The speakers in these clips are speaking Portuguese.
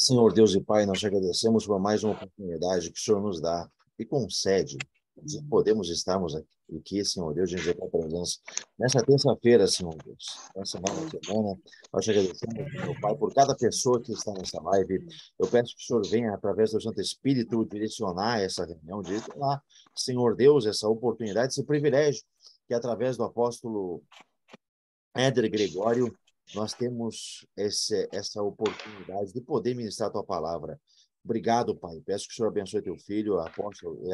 Senhor Deus e Pai, nós te agradecemos por mais uma oportunidade que o Senhor nos dá e concede de podermos estarmos aqui, Senhor Deus, diante da tua presença. Nessa terça-feira, Senhor Deus, nessa nova semana, nós te agradecemos, meu Pai, por cada pessoa que está nessa live. Eu peço que o Senhor venha, através do Santo Espírito, direcionar essa reunião, direcionar, Senhor Deus, essa oportunidade, esse privilégio que, através do apóstolo Éder Gregório, nós temos essa oportunidade de poder ministrar a tua palavra. Obrigado, Pai. Peço que o Senhor abençoe teu filho, a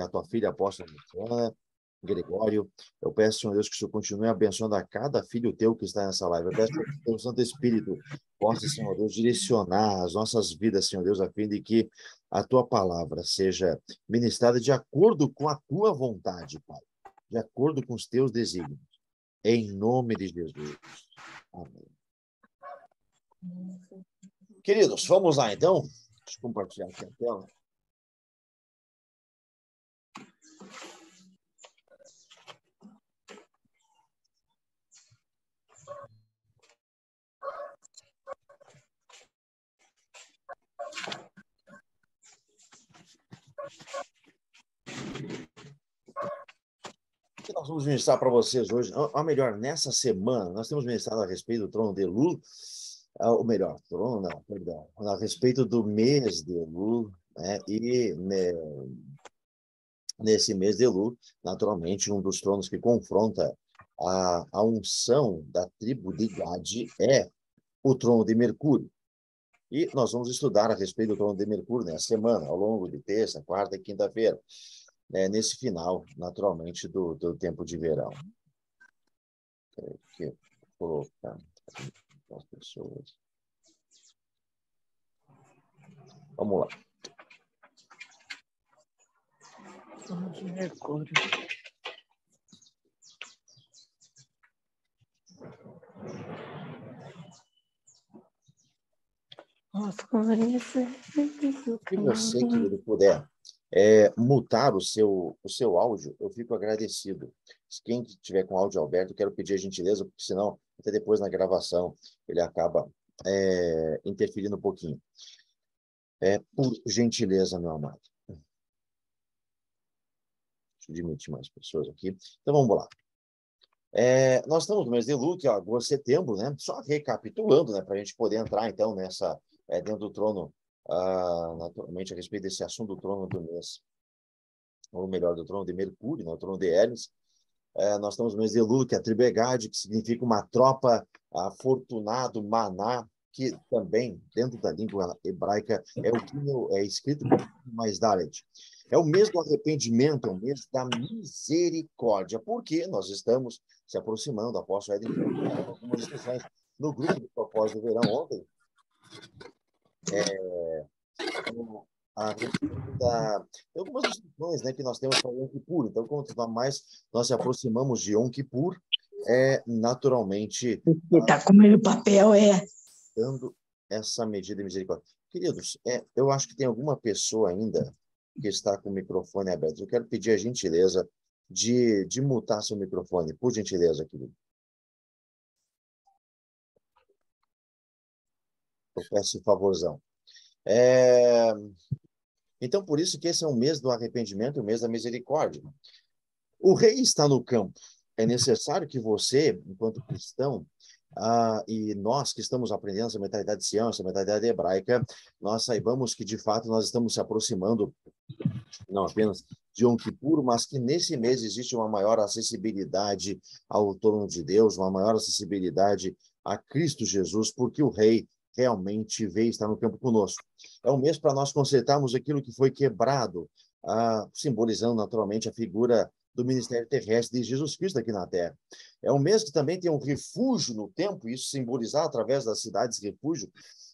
tua filha, a apóstola Luciana, Gregório. Eu peço, Senhor Deus, que o Senhor continue abençoando a cada filho teu que está nessa live. Eu peço que o Santo Espírito possa, Senhor Deus, direcionar as nossas vidas, Senhor Deus, a fim de que a tua palavra seja ministrada de acordo com a tua vontade, Pai, de acordo com os teus desígnios. Em nome de Jesus. Amém. Queridos, vamos lá então. Deixa eu compartilhar aqui a tela. O que nós vamos ministrar para vocês hoje? Ou melhor, nessa semana, nós temos ministrado a respeito do trono de Elul, ou melhor, trono não, perdão, a respeito do mês de Elul, né? E nesse mês de Elul, naturalmente, um dos tronos que confronta a unção da tribo de Gade é o trono de Mercúrio. E nós vamos estudar a respeito do trono de Mercúrio nessa semana, ao longo de terça, quarta e quinta-feira, nesse final, naturalmente, do tempo de verão. Aqui, vou colocar as pessoas. Vamos lá. Trono de Mercúrio. Se você, querido, puder mutar o seu áudio, eu fico agradecido. Quem tiver com áudio aberto, eu quero pedir a gentileza, porque senão, até depois na gravação, ele acaba interferindo um pouquinho. Por gentileza, meu amado. Deixa eu admitir mais pessoas aqui. Então, vamos lá. Nós estamos no mês de Elul, que é agosto, setembro, né? Só recapitulando, né? Para a gente poder entrar, então, dentro do trono, naturalmente, a respeito desse assunto do trono do mês, ou melhor, do trono de Mercúrio, né? O trono de Hermes. Nós estamos no mês de Elul, que é a tribo Gade, que significa uma tropa afortunado, maná, que também, dentro da língua hebraica, é escrito como mais Dalet. É o mês do arrependimento, é o mês da misericórdia, porque nós estamos se aproximando, o apóstolo Éder algumas discussões no grupo do propósito do verão ontem, tem algumas discussões, né, que nós temos para Yom Kippur. Então, quanto mais nós se aproximamos de Yom Kippur, naturalmente... Está com o meu papel, dando essa medida de misericórdia. Queridos, eu acho que tem alguma pessoa ainda que está com o microfone aberto. Eu quero pedir a gentileza de mutar seu microfone, por gentileza, querido. Eu peço esse favorzão. Então, por isso que esse é o mês do arrependimento, o mês da misericórdia. O rei está no campo. É necessário que você, enquanto cristão, e nós que estamos aprendendo essa mentalidade de Sião, essa mentalidade hebraica, nós saibamos que, de fato, nós estamos se aproximando não apenas de Yom Kippur, mas que nesse mês existe uma maior acessibilidade ao trono de Deus, uma maior acessibilidade a Cristo Jesus, porque o Rei realmente veio estar no campo conosco. É um mês para nós consertarmos aquilo que foi quebrado, simbolizando naturalmente a figura do ministério terrestre de Jesus Cristo aqui na Terra. É um mês que também tem um refúgio no tempo, isso simbolizado através das cidades refúgio,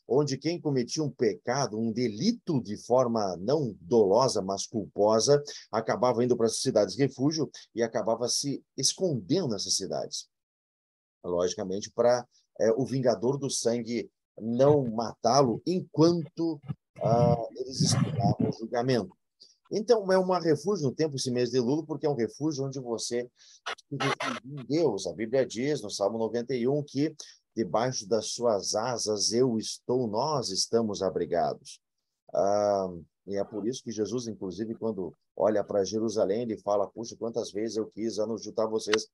onde quem cometia um pecado, um delito de forma não dolosa, mas culposa, acabava indo para as cidades refúgio e acabava se escondendo nessas cidades. Logicamente, para o vingador do sangue não matá-lo enquanto eles esperavam o julgamento. Então, é um refúgio no tempo, esse mês de Elul, porque é um refúgio onde você se refugia em Deus. A Bíblia diz, no Salmo 91, que debaixo das suas asas nós estamos abrigados. E é por isso que Jesus, inclusive, quando olha para Jerusalém, ele fala, puxa, quantas vezes eu quis juntar vocês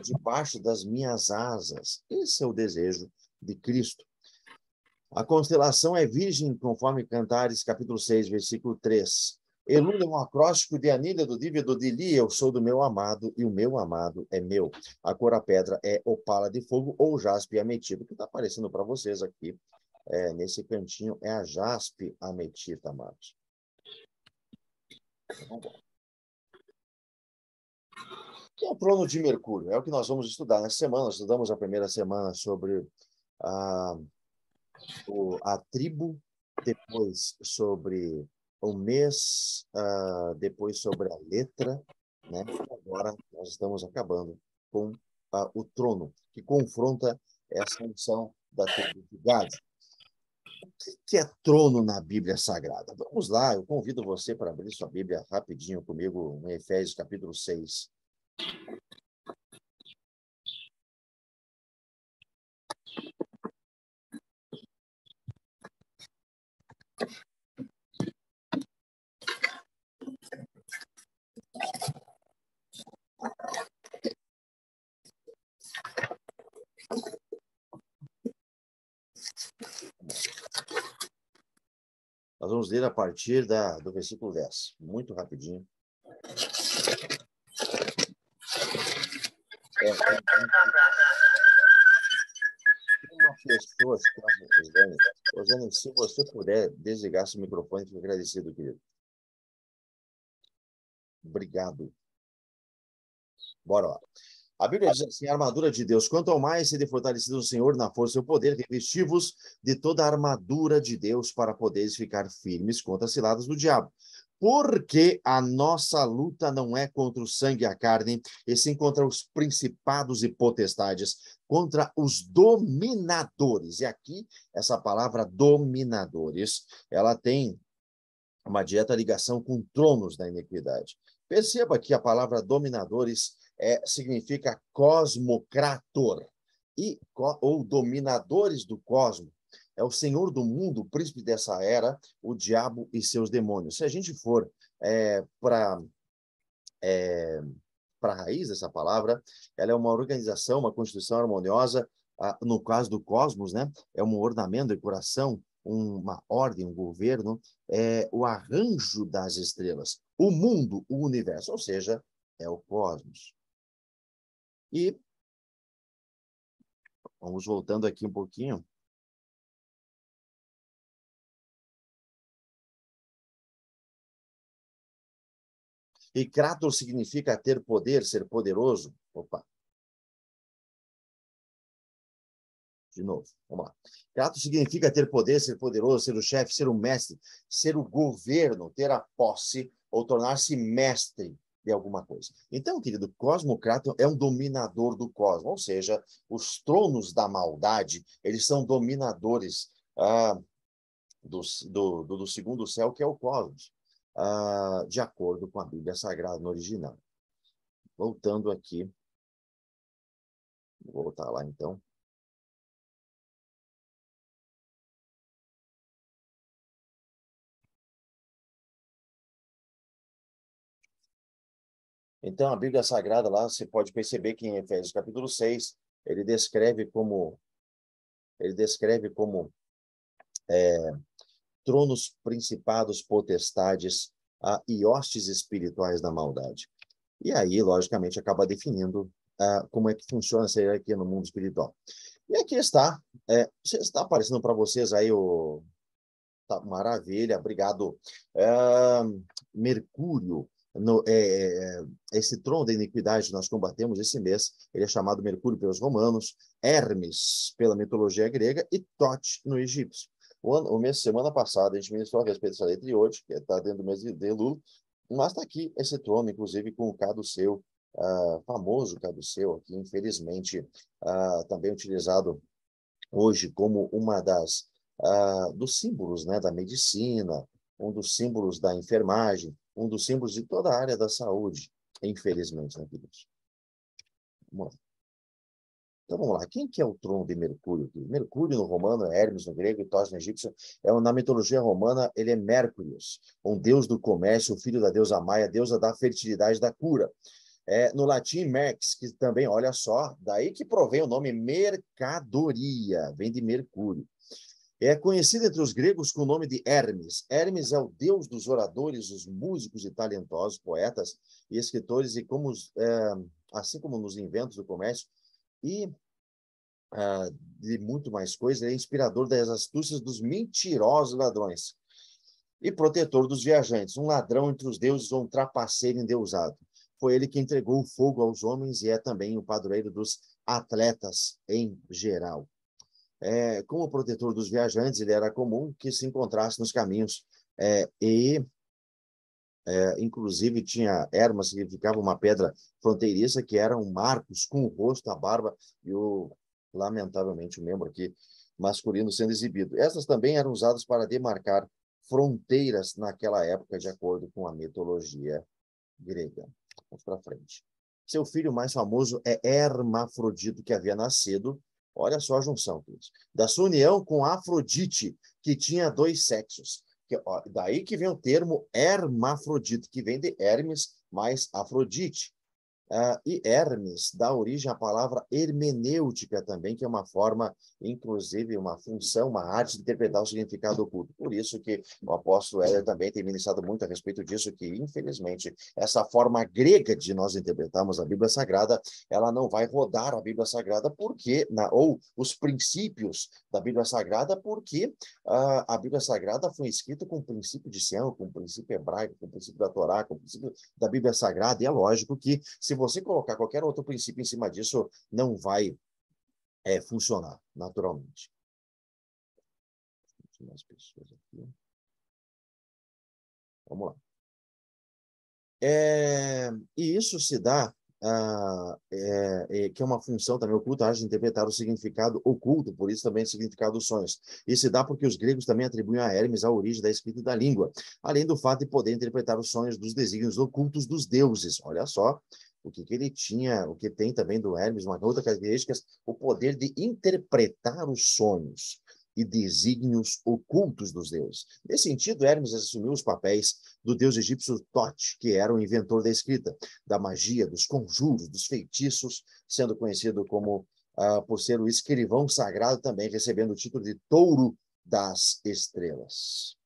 debaixo das minhas asas. Esse é o desejo de Cristo. A constelação é virgem, conforme Cantares, capítulo 6, versículo 3. Elul é um acróstico de anilha do dívido de Li, eu sou do meu amado, e o meu amado é meu. A cor a pedra é opala de fogo ou jaspe ametita. O que está aparecendo para vocês aqui, nesse cantinho, é a jaspe ametita, amados. O que é o trono de Mercúrio? É o que nós vamos estudar nessa semana. Nós estudamos a primeira semana sobre a tribo, depois sobre o mês, depois sobre a letra, né? Agora nós estamos acabando com o trono, que confronta essa unção da tribo de Gad. O que é trono na Bíblia Sagrada? Vamos lá, eu convido você para abrir sua Bíblia rapidinho comigo em Efésios capítulo 6. Nós vamos ler a partir do versículo 10, muito rapidinho. Uma pessoa está Rosane. Rosane, se você puder desligar seu microfone, fico agradecido, querido. Obrigado. Bora lá. A Bíblia diz assim, a armadura de Deus, quanto ao mais sede fortalecido no Senhor na força do seu poder, revesti-vos de toda a armadura de Deus para poderes ficar firmes contra as ciladas do diabo. Porque a nossa luta não é contra o sangue e a carne, e sim contra os principados e potestades, contra os dominadores. E aqui, essa palavra dominadores, ela tem uma direta ligação com tronos da iniquidade. Perceba que a palavra dominadores significa cosmocrator, ou dominadores do cosmos. É o senhor do mundo, o príncipe dessa era, o diabo e seus demônios. Se a gente for para a raiz dessa palavra, ela é uma organização, uma constituição harmoniosa, no caso do cosmos, né? É um ornamento, decoração, uma ordem, um governo, o arranjo das estrelas, o mundo, o universo, ou seja, é o cosmos. E vamos voltando aqui um pouquinho. E Kratos significa ter poder, ser poderoso. Opa. De novo, vamos lá. Kratos significa ter poder, ser poderoso, ser o chefe, ser o mestre, ser o governo, ter a posse ou tornar-se mestre de alguma coisa. Então, querido, Cosmocrato é um dominador do cosmos, ou seja, os tronos da maldade, eles são dominadores do segundo céu, que é o cosmos, de acordo com a Bíblia Sagrada no original. Voltando aqui, vou voltar lá então. Então, a Bíblia Sagrada lá, você pode perceber que em Efésios capítulo 6, ele descreve como tronos, principados, potestades e hostes espirituais da maldade. E aí, logicamente, acaba definindo como é que funciona essa hierarquia no mundo espiritual. E aqui está, está aparecendo para vocês aí o... Tá, maravilha, obrigado. Mercúrio, esse trono da iniquidade que nós combatemos esse mês, ele é chamado Mercúrio pelos romanos, Hermes pela mitologia grega e Tote no egípcio. O mês, semana passada, a gente ministrou a respeito dessa letra e hoje, que está dentro do mês de Elul, mas está aqui esse trono, inclusive com o caduceu, famoso caduceu aqui, infelizmente, também utilizado hoje como uma dos símbolos, né, da medicina, um dos símbolos da enfermagem, um dos símbolos de toda a área da saúde, infelizmente, né, queridos? Vamos lá. Então, vamos lá. Quem que é o trono de Mercúrio aqui? Mercúrio no romano é Hermes no grego e Tos no egípcio. Na mitologia romana, ele é Mercurius, um deus do comércio, filho da deusa Maia, deusa da fertilidade e da cura. No latim, merx, que também, olha só, daí que provém o nome mercadoria, vem de Mercúrio. É conhecido entre os gregos com o nome de Hermes. Hermes é o deus dos oradores, os músicos e talentosos, poetas e escritores, e assim como nos inventos do comércio, e de muito mais coisa, ele é inspirador das astúcias dos mentirosos ladrões e protetor dos viajantes, um ladrão entre os deuses ou um trapaceiro endeusado. Foi ele que entregou o fogo aos homens e é também o padroeiro dos atletas em geral. Como protetor dos viajantes, ele era comum que se encontrasse nos caminhos inclusive tinha Hermas, significava uma pedra fronteiriça, que era um marcos com o rosto, a barba e lamentavelmente, o membro aqui masculino sendo exibido. Essas também eram usadas para demarcar fronteiras naquela época, de acordo com a mitologia grega. Vamos para frente. Seu filho mais famoso é Hermafrodito, que havia nascido, olha só a junção, da sua união com Afrodite, que tinha 2 sexos. Daí que vem o termo hermafrodito, que vem de Hermes mais Afrodite. E Hermes dá origem à palavra hermenêutica também, que é uma forma, inclusive, uma função, uma arte de interpretar o significado oculto. Por isso que o apóstolo Heller também tem ministrado muito a respeito disso, que, infelizmente, essa forma grega de nós interpretarmos a Bíblia Sagrada, ela não vai rodar a Bíblia Sagrada ou os princípios da Bíblia Sagrada, porque a Bíblia Sagrada foi escrita com o princípio de Sião, com o princípio hebraico, com o princípio da Torá, com o princípio da Bíblia Sagrada, e é lógico que, se você colocar qualquer outro princípio em cima disso, não vai funcionar naturalmente. Mais pessoas aqui. Vamos lá. E isso se dá, que é uma função também oculta, de interpretar o significado oculto, por isso também o significado dos sonhos. E se dá porque os gregos também atribuem a Hermes a origem da escrita e da língua, além do fato de poder interpretar os sonhos dos desígnios ocultos dos deuses. Olha só, o que ele tinha, o que tem também do Hermes, uma outra característica, o poder de interpretar os sonhos e desígnios ocultos dos deuses. Nesse sentido, Hermes assumiu os papéis do deus egípcio Tote, que era o inventor da escrita, da magia, dos conjuros, dos feitiços, sendo conhecido como, por ser o escrivão sagrado também, recebendo o título de Touro das Estrelas.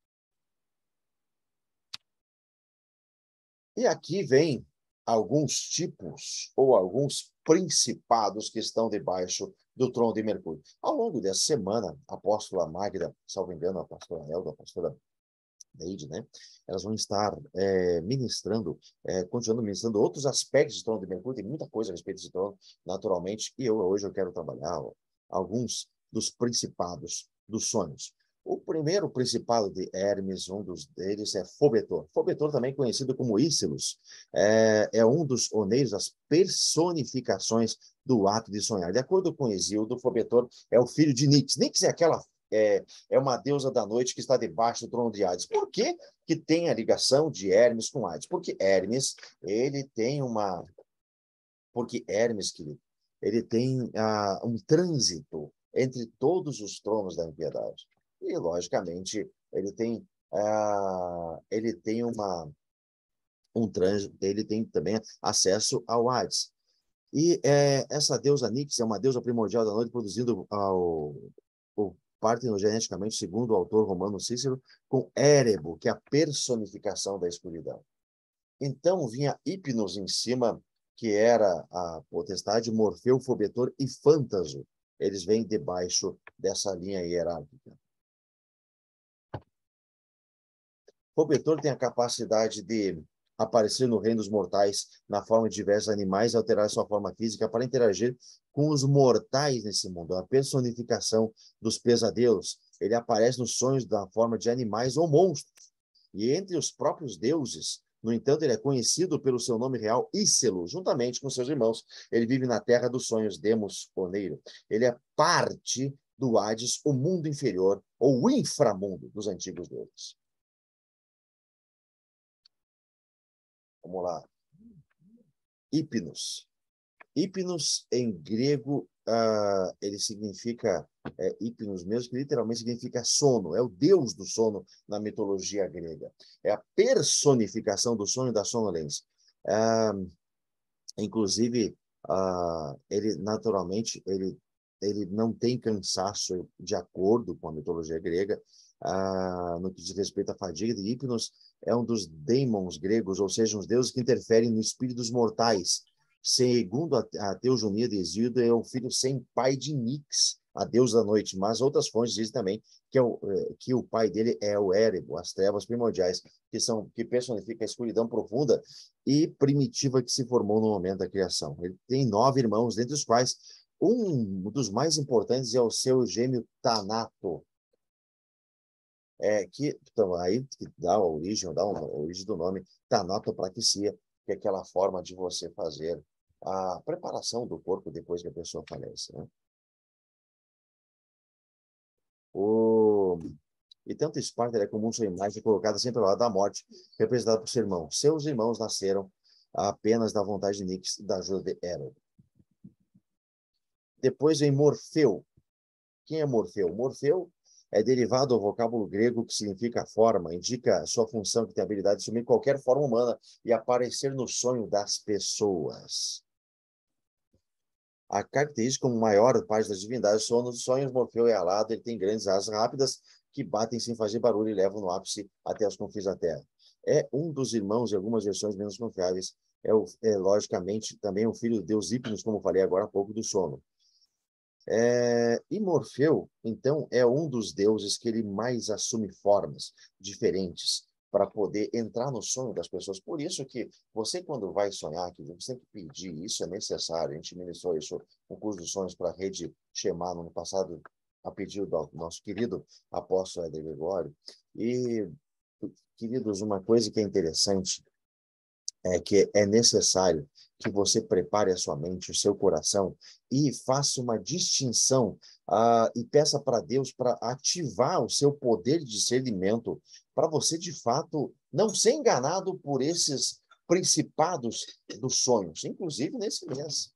E aqui vem alguns tipos ou alguns principados que estão debaixo do trono de Mercúrio. Ao longo dessa semana, a apóstola Magda, salvo engano, a apóstola Elda, a apóstola Neide, né? Elas vão estar continuando ministrando outros aspectos do trono de Mercúrio. Tem muita coisa a respeito desse trono, naturalmente, e hoje eu quero trabalhar alguns dos principados dos sonhos. O primeiro principado de Hermes, um dos deles, é Fobetor. Fobetor, também conhecido como Ícelos, é um dos oneiros, das personificações do ato de sonhar. De acordo com Hesíodo, Fobetor é o filho de Nix. Nix é aquela uma deusa da noite que está debaixo do trono de Hades. Por que que tem a ligação de Hermes com Hades? Porque Hermes, ele tem uma... Porque Hermes, querido, ele tem um trânsito entre todos os tronos da impiedade. E, logicamente, ele tem um trânsito, ele tem também acesso ao Hades. E essa deusa Nix é uma deusa primordial da noite, produzindo o partenogeneticamente, segundo o autor romano Cícero, com Érebo, que é a personificação da escuridão. Então vinha Hipnos em cima, que era a potestade, Morfeu, Fobetor e Fântaso. Eles vêm debaixo dessa linha hierárquica. Fobetor tem a capacidade de aparecer no reino dos mortais na forma de diversos animais e alterar sua forma física para interagir com os mortais nesse mundo. A personificação dos pesadelos. Ele aparece nos sonhos da forma de animais ou monstros. E entre os próprios deuses, no entanto, ele é conhecido pelo seu nome real, Ícelo, juntamente com seus irmãos. Ele vive na terra dos sonhos, Demos, Oneiro. Ele é parte do Hades, o mundo inferior, ou o inframundo dos antigos deuses. Vamos lá. Hipnos. Hipnos, em grego, ele significa hipnos mesmo, que literalmente significa sono. É o deus do sono na mitologia grega. É a personificação do sono e da sonolência. Inclusive, ele naturalmente ele não tem cansaço de acordo com a mitologia grega. No que diz respeito à fadiga de Hipnos, é um dos daemons gregos, ou seja, os deuses que interferem no espírito dos mortais. Segundo a teogonia de Hesíodo, é o filho sem pai de Nix, a deusa da noite, mas outras fontes dizem também que o pai dele é o Érebo, as trevas primordiais, que personifica a escuridão profunda e primitiva que se formou no momento da criação. Ele tem 9 irmãos, dentre os quais um dos mais importantes é o seu gêmeo Thanato, que dá a origem do nome Thanatopraxia, que é aquela forma de você fazer a preparação do corpo depois que a pessoa falece, né? E tanto Esparta é comum sua imagem colocada sempre ao lado da morte, representada por seu irmão. Seus irmãos nasceram apenas da vontade de Nix e da ajuda de Hera. Depois vem Morfeu. Quem é Morfeu? Morfeu é derivado do vocábulo grego que significa forma, indica sua função que tem a habilidade de assumir qualquer forma humana e aparecer no sonho das pessoas. A característica como maior parte das divindades são nos sonhos. Morfeu é alado, ele tem grandes asas rápidas que batem sem fazer barulho e levam no ápice até os confins da terra. É um dos irmãos em algumas versões menos confiáveis. Logicamente, também o filho de Deus Hipnos, como falei agora há pouco, do sono. E Morfeu, então, é um dos deuses que ele mais assume formas diferentes para poder entrar no sonho das pessoas. Por isso que você, quando vai sonhar, que você tem que pedir, isso é necessário. A gente ministrou isso no curso dos sonhos para a rede Shema no ano passado, a pedido do nosso querido apóstolo Éder Gregório. E, queridos, uma coisa que é interessante é que é necessário que você prepare a sua mente, o seu coração, e faça uma distinção e peça para Deus para ativar o seu poder de discernimento, para você, de fato, não ser enganado por esses principados dos sonhos, inclusive nesse mês.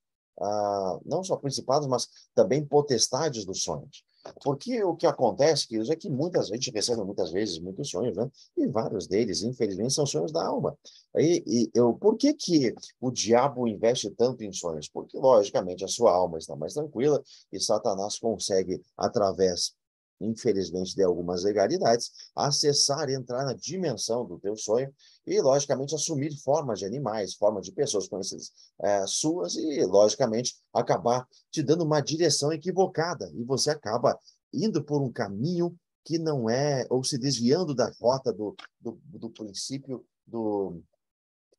Não só principados, mas também potestades dos sonhos. Porque o que acontece, queridos, é que muita gente recebe muitas vezes muitos sonhos, né? E vários deles, infelizmente, são sonhos da alma. Por que o diabo investe tanto em sonhos? Porque, logicamente, a sua alma está mais tranquila e Satanás consegue, através, infelizmente, de algumas legalidades, acessar e entrar na dimensão do teu sonho e, logicamente, assumir formas de animais, formas de pessoas conhecidas suas e, logicamente, acabar te dando uma direção equivocada e você acaba indo por um caminho que não é, ou se desviando da rota do princípio do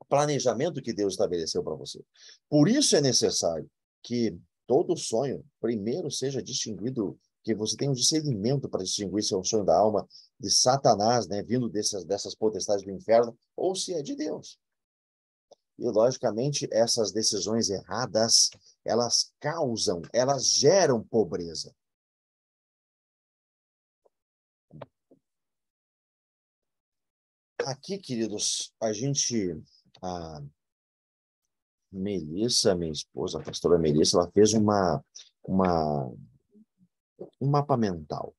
planejamento que Deus estabeleceu para você. Por isso é necessário que todo sonho, primeiro, seja distinguido, que você tenha um discernimento para distinguir se é um sonho da alma de Satanás, né, vindo dessas potestades do inferno, ou se é de Deus. E, logicamente, essas decisões erradas, elas geram pobreza. Aqui, queridos, a Melissa, minha esposa, a pastora Melissa, ela fez um mapa mental.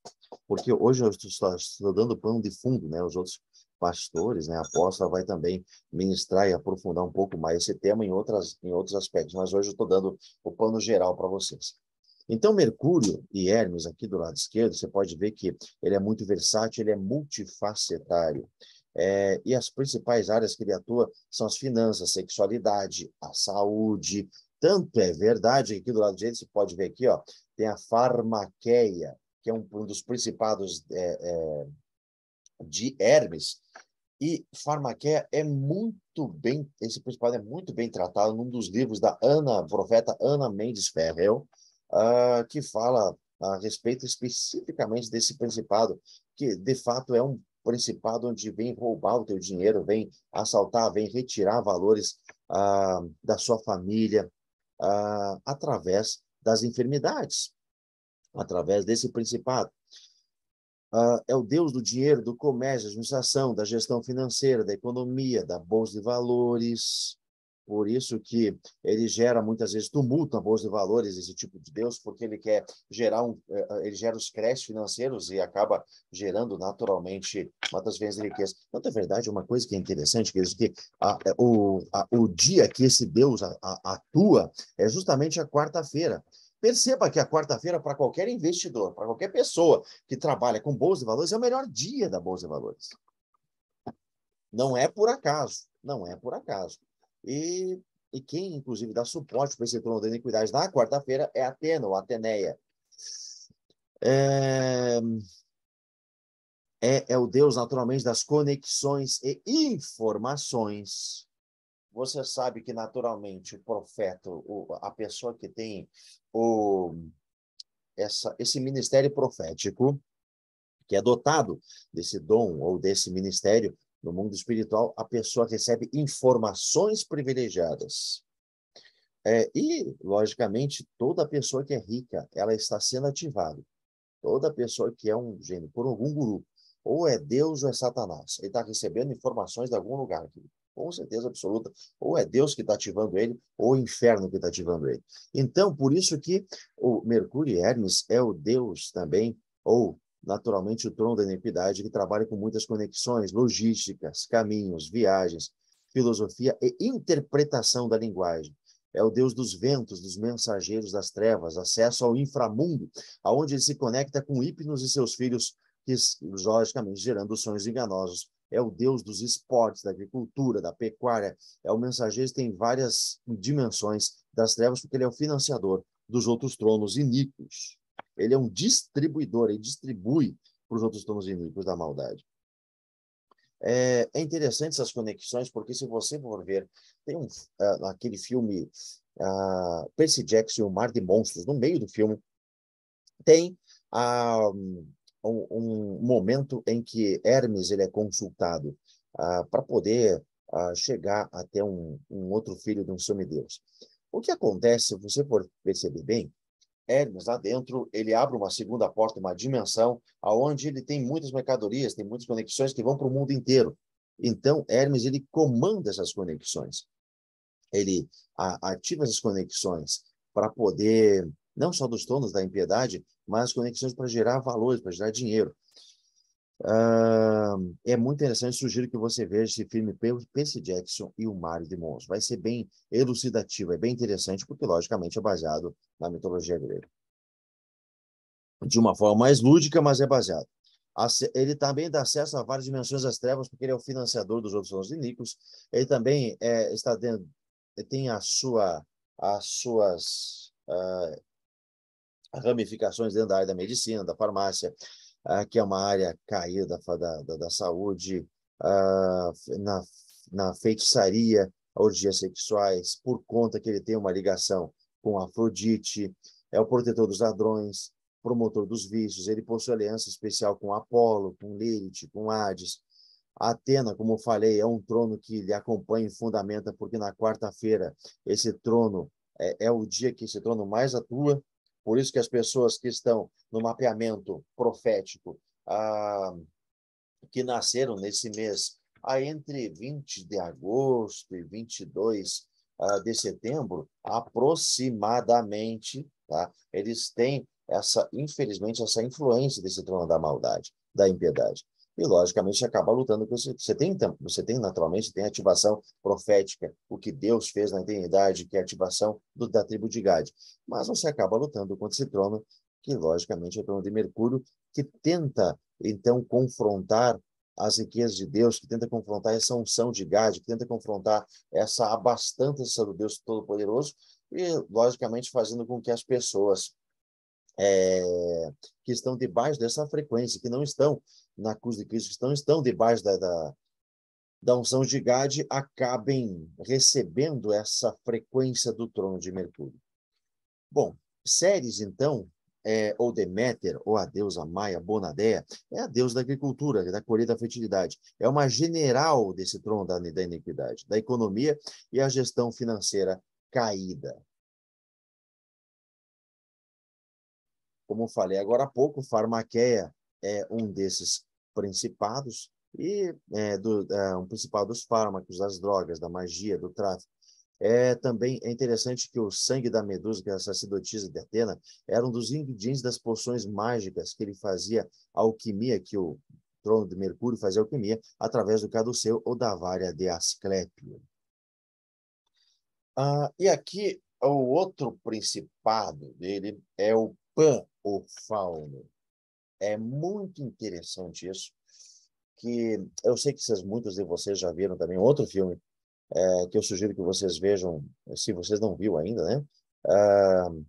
Porque hoje eu estou dando pano de fundo, né? Os outros pastores, né? A apóstola vai também ministrar e aprofundar um pouco mais esse tema em outros aspectos. Mas hoje eu estou dando o pano geral para vocês. Então, Mercúrio e Hermes, aqui do lado esquerdo, você pode ver que ele é muito versátil, ele é multifacetário. E as principais áreas que ele atua são as finanças, a sexualidade, a saúde. Tanto é verdade que aqui do lado direito, você pode ver aqui, ó, tem a farmaqueia, que é um dos principados de Hermes. E farmaqueia esse principado é muito bem tratado num dos livros da profeta Ana Mendes Ferrell, que fala a respeito especificamente desse principado, que de fato é um principado onde vem roubar o teu dinheiro, vem assaltar, vem retirar valores da sua família através das enfermidades, através desse principado. É o deus do dinheiro, do comércio, da administração, da gestão financeira, da economia, da bolsa de valores. Por isso que ele gera muitas vezes tumulto na bolsa de valores, esse tipo de Deus, porque ele quer gerar ele gera os créditos financeiros e acaba gerando naturalmente muitas vezes riqueza. Então, na verdade, uma coisa que é interessante, que o dia que esse Deus atua é justamente a quarta-feira. Perceba que a quarta-feira, para qualquer investidor, para qualquer pessoa que trabalha com bolsa de valores, é o melhor dia da bolsa de valores. Não é por acaso, não é por acaso. E quem, inclusive, dá suporte para esse trono da iniquidade na quarta-feira é Atena, ou Ateneia. É o Deus, naturalmente, das conexões e informações. Você sabe que, naturalmente, o profeta, a pessoa que tem esse ministério profético, que é dotado desse dom ou desse ministério no mundo espiritual, a pessoa recebe informações privilegiadas. E, logicamente, toda pessoa que é rica, ela está sendo ativada. Toda pessoa que é um gênio, por algum guru, ou é Deus ou é Satanás, ele está recebendo informações de algum lugar aqui, com certeza absoluta. Ou é Deus que está ativando ele, ou o inferno que está ativando ele. Então, por isso que o Mercúrio e Hermes é o Deus também, ou naturalmente o trono da iniquidade, que trabalha com muitas conexões, logísticas, caminhos, viagens, filosofia e interpretação da linguagem. É o Deus dos ventos, dos mensageiros das trevas, acesso ao inframundo, aonde ele se conecta com Hipnos e seus filhos, que, logicamente, gerando sonhos enganosos. É o Deus dos esportes, da agricultura, da pecuária. É o mensageiro que tem várias dimensões das trevas, porque ele é o financiador dos outros tronos iníquos. Ele é um distribuidor, ele distribui para os outros tronos iníquos da maldade. É interessante essas conexões, porque se você for ver, tem aquele filme Percy Jackson e o Mar de Monstros, no meio do filme, tem um momento em que Hermes ele é consultado para poder chegar até um outro filho de um semideus. O que acontece, se você for perceber bem, Hermes, lá dentro, ele abre uma segunda porta, uma dimensão, aonde ele tem muitas mercadorias, tem muitas conexões que vão para o mundo inteiro. Então, Hermes, ele comanda essas conexões. Ele ativa essas conexões para poder, não só dos tronos da impiedade, mas conexões para gerar valores, para gerar dinheiro. É muito interessante, sugiro que você veja esse filme Percy Jackson e o Mar de Monstros. Vai ser bem elucidativo, é bem interessante, porque, logicamente, é baseado na mitologia grega. De uma forma mais lúdica, mas é baseado. Ele também dá acesso a várias dimensões das trevas, porque ele é o financiador dos outros tronos iníquos. Ele também está dentro, tem as suas ramificações dentro da área da medicina, da farmácia, que é uma área caída da saúde, na feitiçaria, orgias sexuais, por conta que ele tem uma ligação com Afrodite, é o protetor dos ladrões, promotor dos vícios, ele possui aliança especial com Apolo, com Lilith, com Hades. Atena, como eu falei, é um trono que lhe acompanha e fundamenta, porque na quarta-feira esse trono é o dia que esse trono mais atua. Por isso que as pessoas que estão no mapeamento profético, que nasceram nesse mês, entre 20 de agosto e 22 de setembro, aproximadamente, tá? Eles têm infelizmente, essa influência desse trono da maldade, da impiedade. E, logicamente, acaba lutando com você. Você tem naturalmente, tem ativação profética, o que Deus fez na eternidade, que é a ativação da tribo de Gad. Mas você acaba lutando contra esse trono, que, logicamente, é o trono de Mercúrio, que tenta, então, confrontar as riquezas de Deus, que tenta confrontar essa unção de Gad, que tenta confrontar essa abastança do Deus Todo-Poderoso, e, logicamente, fazendo com que as pessoas que estão debaixo dessa frequência, que não estão na cruz de Cristo, que não estão debaixo da unção de Gad, acabem recebendo essa frequência do trono de Mercúrio. Bom, Ceres, então, ou Deméter, ou a deusa Maia Bonadea, é a deusa da agricultura, da colheita da fertilidade. É uma general desse trono da iniquidade, da economia e a gestão financeira caída. Como falei agora há pouco, Farmaqueia é um desses principados, e um principal dos fármacos, das drogas, da magia, do tráfico. Também é interessante que o sangue da Medusa, que é a sacerdotisa de Atena, era um dos ingredientes das poções mágicas que ele fazia alquimia, que o trono de Mercúrio fazia alquimia, através do caduceu ou da vara de Asclépio. E aqui, o outro principado dele é o Pan, o Fauno. É muito interessante isso, que eu sei que muitos de vocês já viram também outro filme, que eu sugiro que vocês vejam, se vocês não viram ainda, né?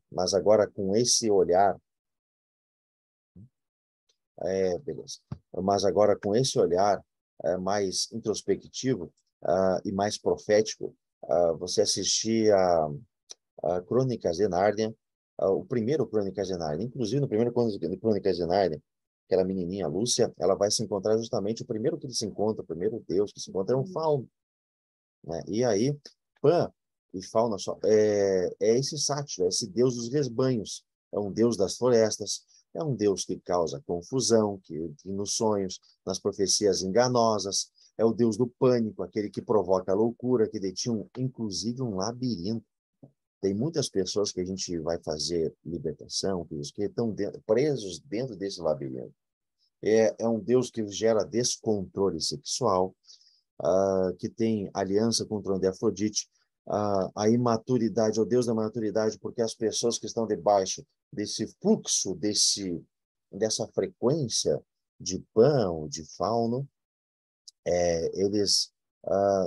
Mas agora com esse olhar, beleza. Mas agora com esse olhar mais introspectivo e mais profético, você assistir a Crônicas de Nárnia, o primeiro Crônicas de Nárnia. Inclusive, no primeiro Crônicas de Nárnia, aquela menininha, Lúcia, ela vai se encontrar justamente, o primeiro que ele se encontra, o primeiro Deus que se encontra é um fauno, né? E aí, Pan e Fauna é esse sátiro, é esse Deus dos rebanhos, é um Deus das florestas, é um Deus que causa confusão, que nos sonhos, nas profecias enganosas, é o Deus do pânico, aquele que provoca a loucura, que detinha, inclusive, um labirinto. Tem muitas pessoas que a gente vai fazer libertação, que estão presos dentro desse labirinto. É um Deus que gera descontrole sexual, que tem aliança com o trono de Afrodite, a imaturidade, o Deus da maturidade, porque as pessoas que estão debaixo desse fluxo, dessa frequência de Pan, de Fauno, eles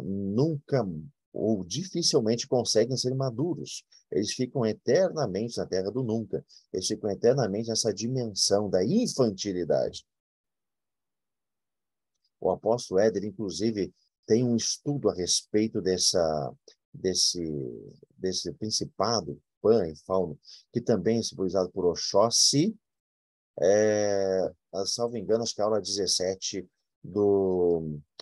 nunca ou dificilmente conseguem ser maduros. Eles ficam eternamente na terra do nunca. Eles ficam eternamente nessa dimensão da infantilidade. O apóstolo Éder, inclusive, tem um estudo a respeito desse principado, Pan e Fauno, que também é simbolizado por Oxóssi, salvo engano, acho que é a aula 17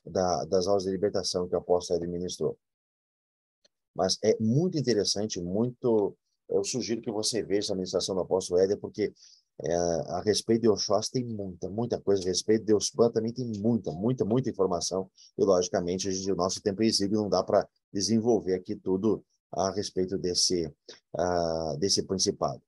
das aulas de libertação que o apóstolo Éder ministrou. Mas é muito interessante, eu sugiro que você veja a ministração do apóstolo Éder, porque a respeito de Oxóssi tem muita coisa, a respeito de Deus Pan também tem muita informação, e logicamente o nosso tempo é exíguo, não dá para desenvolver aqui tudo a respeito desse principado.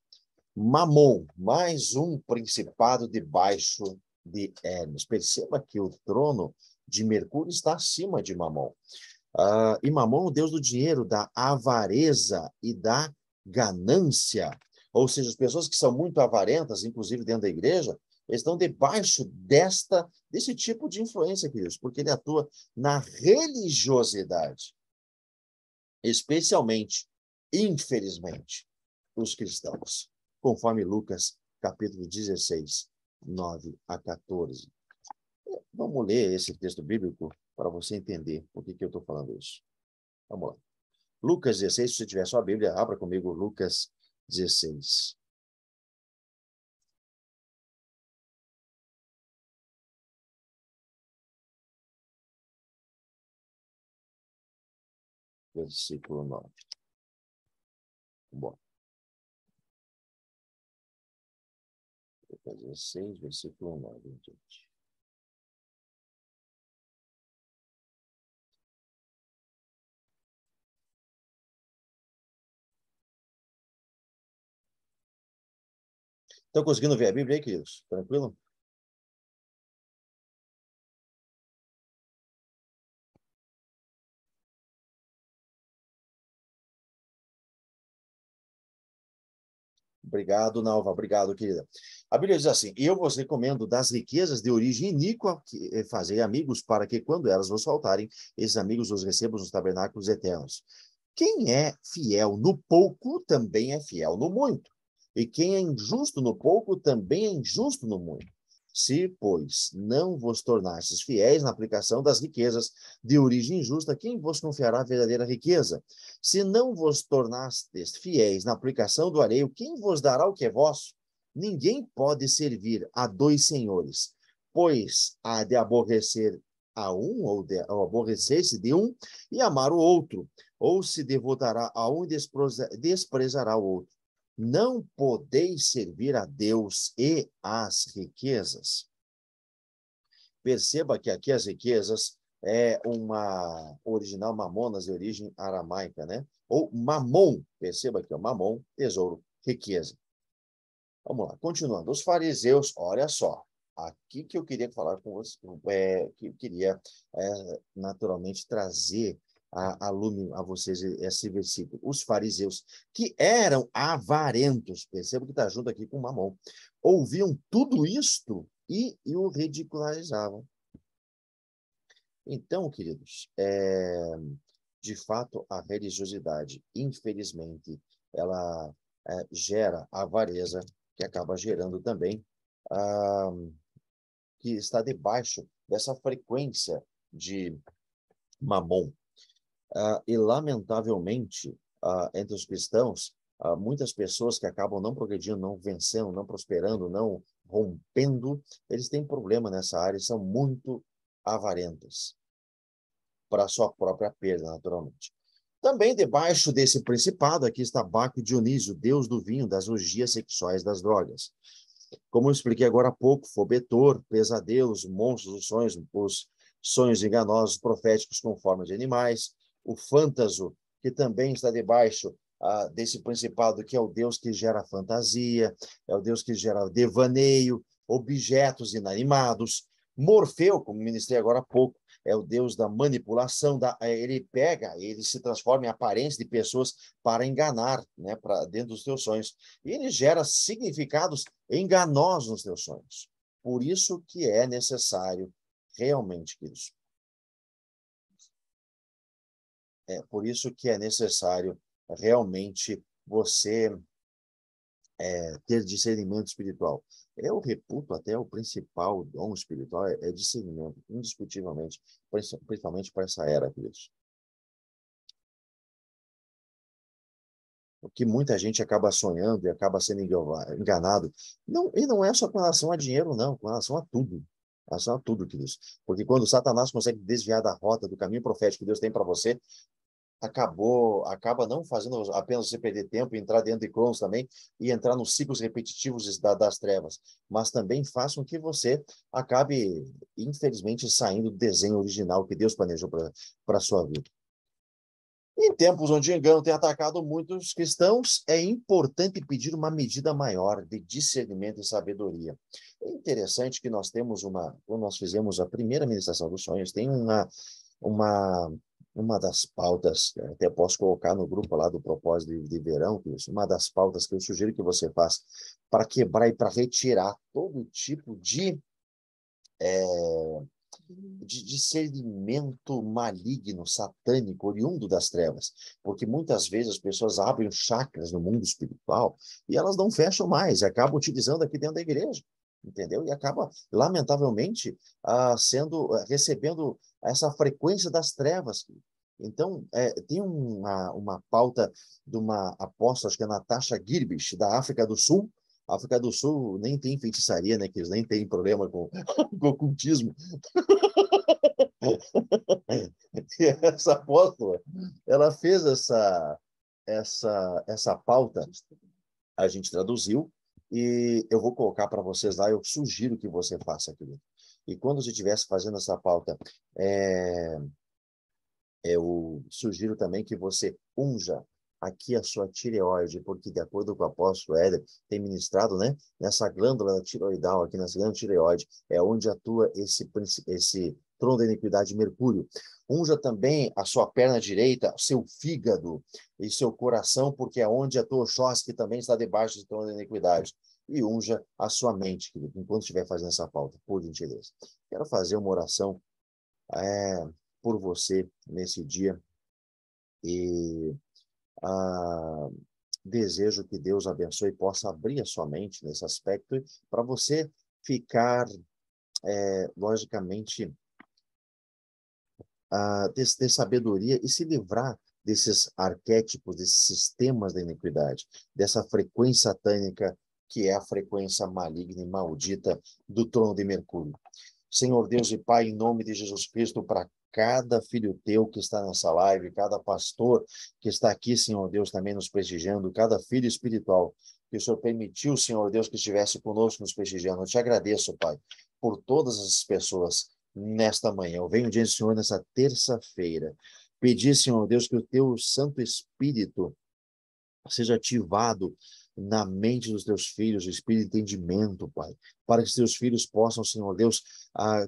Mamon, mais um principado debaixo de Hermes. Perceba que o trono de Mercúrio está acima de Mamon. E Mamon, o deus do dinheiro, da avareza e da ganância. Ou seja, as pessoas que são muito avarentas, inclusive dentro da igreja, estão debaixo desse tipo de influência, queridos, porque ele atua na religiosidade, especialmente, infelizmente, os cristãos, conforme Lucas, capítulo 16, 9 a 14. Vamos ler esse texto bíblico para você entender por que eu estou falando isso. Vamos lá. Lucas 16, se você tiver sua Bíblia, abra comigo Lucas 16. Versículo 9. Bom. Lucas 16, versículo 9, gente. Estão conseguindo ver a Bíblia aí, queridos? Tranquilo? Obrigado, Nalva. Obrigado, querida. A Bíblia diz assim: eu vos recomendo das riquezas de origem iníqua que fazei amigos, para que, quando elas vos faltarem, esses amigos os recebam nos tabernáculos eternos. Quem é fiel no pouco, também é fiel no muito. E quem é injusto no pouco, também é injusto no muito. Se, pois, não vos tornastes fiéis na aplicação das riquezas de origem injusta, quem vos confiará a verdadeira riqueza? Se não vos tornastes fiéis na aplicação do alheio, quem vos dará o que é vosso? Ninguém pode servir a dois senhores, pois há de aborrecer a um, ou aborrecer-se de um, e amar o outro, ou se devotará a um e desprezará o outro. Não podeis servir a Deus e às riquezas. Perceba que aqui as riquezas é uma original mamonas de origem aramaica, né? Ou mamon, perceba aqui, ó, mamon, tesouro, riqueza. Vamos lá, continuando. Os fariseus, olha só, aqui que eu queria falar com você, que eu queria naturalmente trazer a lume a vocês esse versículo. Os fariseus, que eram avarentos, perceba que está junto aqui com mamon, ouviam tudo isto e o ridicularizavam. Então, queridos, de fato, a religiosidade, infelizmente, ela gera avareza, que acaba gerando também, que está debaixo dessa frequência de mamon. E, lamentavelmente, entre os cristãos, muitas pessoas que acabam não progredindo, não vencendo, não prosperando, não rompendo, eles têm problema nessa área e são muito avarentas para a sua própria perda, naturalmente. Também debaixo desse principado, aqui está Baco e Dionísio, deus do vinho, das orgias sexuais, das drogas. Como eu expliquei agora há pouco, Fobetor, pesadelos, monstros, os sonhos enganosos, proféticos com forma de animais. O Fântaso, que também está debaixo desse principado, que é o Deus que gera fantasia, é o Deus que gera devaneio, objetos inanimados. Morfeu, como ministrei agora há pouco, é o Deus da manipulação, ele se transforma em aparência de pessoas para enganar, né, dentro dos teus sonhos. E ele gera significados enganosos nos teus sonhos. Por isso que é necessário, realmente, queridos, por isso que é necessário realmente você ter discernimento espiritual. Eu reputo até o principal dom espiritual é discernimento, indiscutivelmente, principalmente para essa era, queridos. O que muita gente acaba sonhando e acaba sendo enganado. Não, e não é só com relação a dinheiro, não, com relação a tudo. Com relação a tudo, queridos. Porque quando Satanás consegue desviar da rota, do caminho profético que Deus tem para você, acaba não fazendo apenas você perder tempo e entrar dentro de Cronos também e entrar nos ciclos repetitivos das trevas, mas também faz com que você acabe, infelizmente, saindo do desenho original que Deus planejou para a sua vida. Em tempos onde o engano tem atacado muitos cristãos, é importante pedir uma medida maior de discernimento e sabedoria. É interessante que nós temos quando nós fizemos a primeira ministração dos sonhos, tem uma das pautas, até posso colocar no grupo lá do propósito de verão, uma das pautas que eu sugiro que você faça para quebrar e para retirar todo tipo de discernimento maligno, satânico, oriundo das trevas. Porque muitas vezes as pessoas abrem chakras no mundo espiritual e elas não fecham mais, e acabam utilizando aqui dentro da igreja, entendeu? E acaba, lamentavelmente, recebendo essa frequência das trevas. Então, tem uma pauta de uma apóstola, acho que é Natasha Girbich, da África do Sul. A África do Sul nem tem feitiçaria, né? Que eles nem têm problema com ocultismo. E essa apóstola, ela fez essa pauta, a gente traduziu, e eu vou colocar para vocês lá, eu sugiro que você faça aquilo. E quando você estivesse fazendo essa pauta, eu sugiro também que você unja aqui a sua tireoide, porque de acordo com o apóstolo Éder, tem ministrado, né, nessa glândula tireoidal, aqui nessa glândula tireoide, é onde atua esse trono da iniquidade de Mercúrio. Unja também a sua perna direita, seu fígado e seu coração, porque é onde atua o Oxóssi, que também está debaixo do trono da iniquidade. E unja a sua mente, querido, enquanto estiver fazendo essa pauta, por gentileza. Quero fazer uma oração por você nesse dia e desejo que Deus abençoe e possa abrir a sua mente nesse aspecto para você ficar, logicamente, ter sabedoria e se livrar desses arquétipos, desses sistemas da iniquidade, dessa frequência satânica que é a frequência maligna e maldita do trono de Mercúrio. Senhor Deus e Pai, em nome de Jesus Cristo, para cada filho teu que está nessa live, cada pastor que está aqui, Senhor Deus, também nos prestigiando, cada filho espiritual que o Senhor permitiu, Senhor Deus, que estivesse conosco nos prestigiando. Eu te agradeço, Pai, por todas as pessoas nesta manhã. Eu venho diante do Senhor nessa terça-feira. Pedir, Senhor Deus, que o teu Santo Espírito seja ativado na mente dos teus filhos, o espírito de entendimento, Pai, para que os teus filhos possam, Senhor Deus,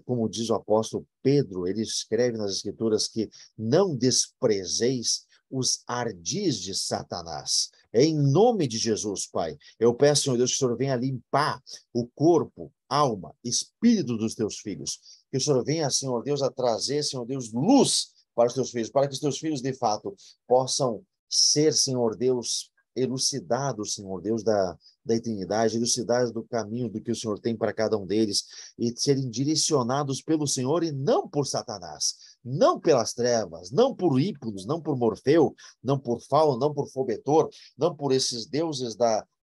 como diz o apóstolo Pedro, ele escreve nas Escrituras que não desprezeis os ardis de Satanás. Em nome de Jesus, Pai, eu peço, Senhor Deus, que o Senhor venha limpar o corpo, alma, espírito dos teus filhos. Que o Senhor venha, Senhor Deus, a trazer, Senhor Deus, luz para os teus filhos, para que os teus filhos, de fato, possam ser, Senhor Deus, elucidados, Senhor Deus, da eternidade, elucidados do caminho do que o Senhor tem para cada um deles, e serem direcionados pelo Senhor e não por Satanás, não pelas trevas, não por Ípodos, não por Morfeu, não por Fauno, não por Fobetor, não por esses deuses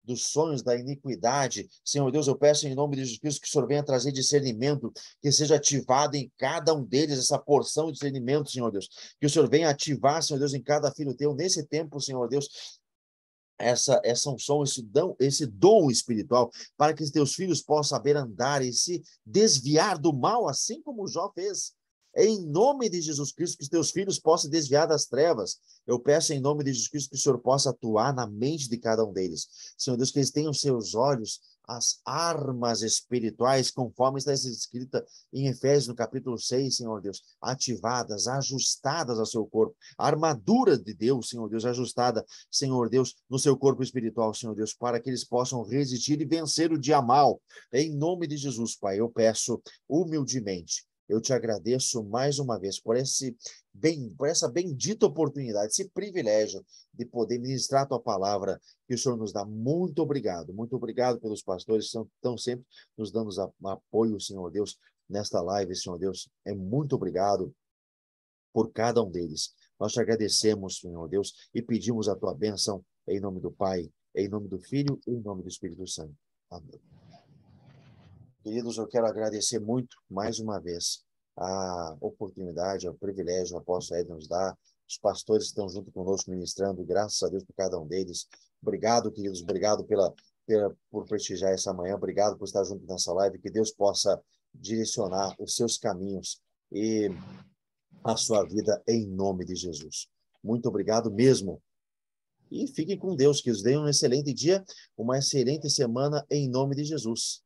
dos sonhos da iniquidade. Senhor Deus, eu peço em nome de Jesus Cristo que o Senhor venha trazer discernimento, que seja ativado em cada um deles essa porção de discernimento, Senhor Deus. Que o Senhor venha ativar, Senhor Deus, em cada filho teu, nesse tempo, Senhor Deus, essa unção, esse dom espiritual, para que os teus filhos possam saber andar e se desviar do mal, assim como Jó fez. Em nome de Jesus Cristo, que os teus filhos possam desviar das trevas. Eu peço em nome de Jesus Cristo que o Senhor possa atuar na mente de cada um deles. Senhor Deus, que eles tenham seus olhos, as armas espirituais, conforme está escrita em Efésios, no capítulo 6, Senhor Deus, ativadas, ajustadas ao seu corpo. A armadura de Deus, Senhor Deus, ajustada, Senhor Deus, no seu corpo espiritual, Senhor Deus, para que eles possam resistir e vencer o dia mal. Em nome de Jesus, Pai, eu peço humildemente. Eu te agradeço mais uma vez por essa bendita oportunidade, esse privilégio de poder ministrar a tua palavra que o Senhor nos dá. Muito obrigado pelos pastores que estão sempre nos dando apoio, Senhor Deus, nesta live, Senhor Deus. Muito obrigado por cada um deles. Nós te agradecemos, Senhor Deus, e pedimos a tua bênção em nome do Pai, em nome do Filho e em nome do Espírito Santo. Amém. Queridos, eu quero agradecer muito, mais uma vez, a oportunidade, o privilégio que o apóstolo Ed nos dá, os pastores que estão junto conosco ministrando, graças a Deus por cada um deles. Obrigado, queridos, obrigado por prestigiar essa manhã, obrigado por estar junto nessa live, que Deus possa direcionar os seus caminhos e a sua vida em nome de Jesus. Muito obrigado mesmo. E fiquem com Deus, que os deem um excelente dia, uma excelente semana em nome de Jesus.